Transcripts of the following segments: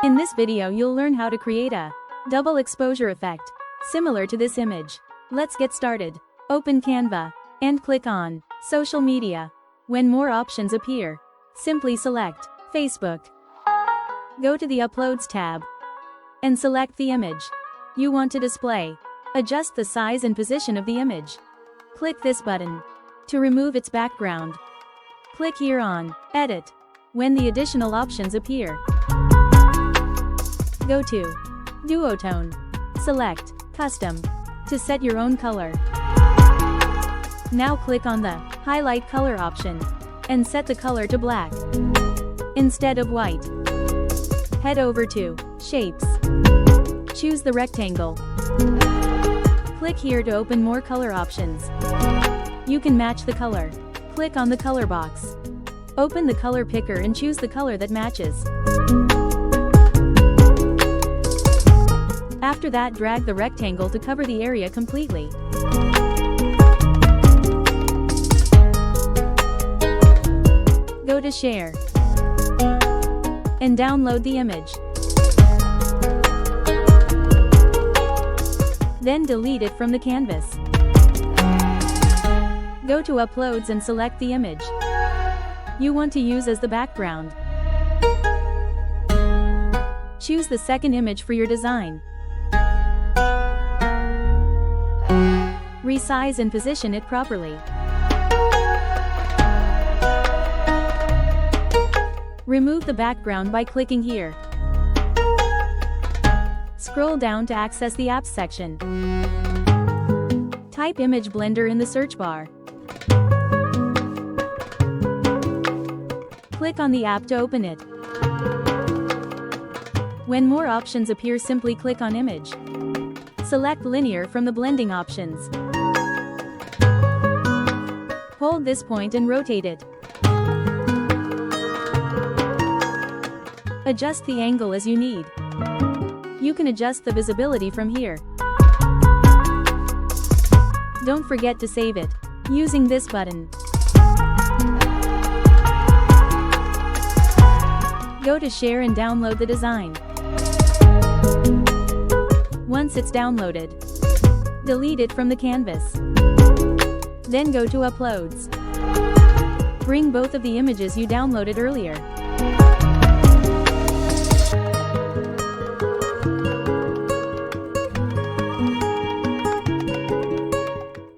In this video you'll learn how to create a double exposure effect, similar to this image. Let's get started. Open Canva, and click on Social Media. When more options appear, simply select Facebook. Go to the Uploads tab, and select the image you want to display. Adjust the size and position of the image. Click this button to remove its background. Click here on Edit when the additional options appear. Go to Duotone. Select Custom to set your own color. Now click on the Highlight Color option and set the color to black instead of white. Head over to Shapes. Choose the rectangle. Click here to open more color options. You can match the color. Click on the color box. Open the color picker and choose the color that matches. After that, drag the rectangle to cover the area completely. Go to Share and download the image. Then delete it from the canvas. Go to Uploads and select the image you want to use as the background. Choose the second image for your design. Resize and position it properly. Remove the background by clicking here. Scroll down to access the Apps section. Type Image Blender in the search bar. Click on the app to open it. When more options appear, simply click on Image. Select Linear from the blending options. Hold this point and rotate it. Adjust the angle as you need. You can adjust the visibility from here. Don't forget to save it using this button. Go to Share and download the design. Once it's downloaded, delete it from the canvas. Then go to Uploads. Bring both of the images you downloaded earlier.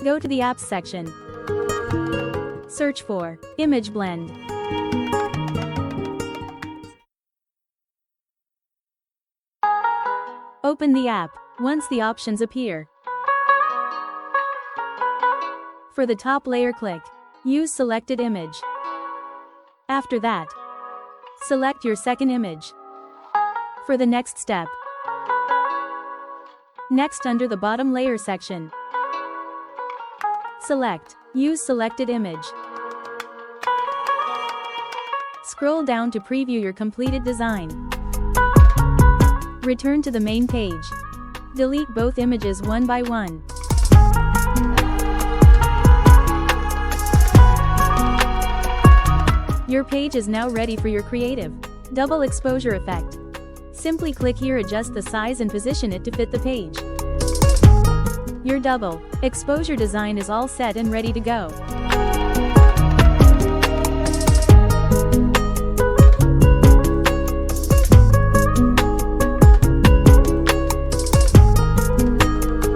Go to the Apps section. Search for Image Blend. Open the app once the options appear. For the top layer, click Use Selected Image. After that, select your second image for the next step. Next, under the bottom layer section, select Use Selected Image. Scroll down to preview your completed design. Return to the main page. Delete both images one by one. Your page is now ready for your creative double exposure effect. Simply click here, adjust the size and position it to fit the page. Your double exposure design is all set and ready to go.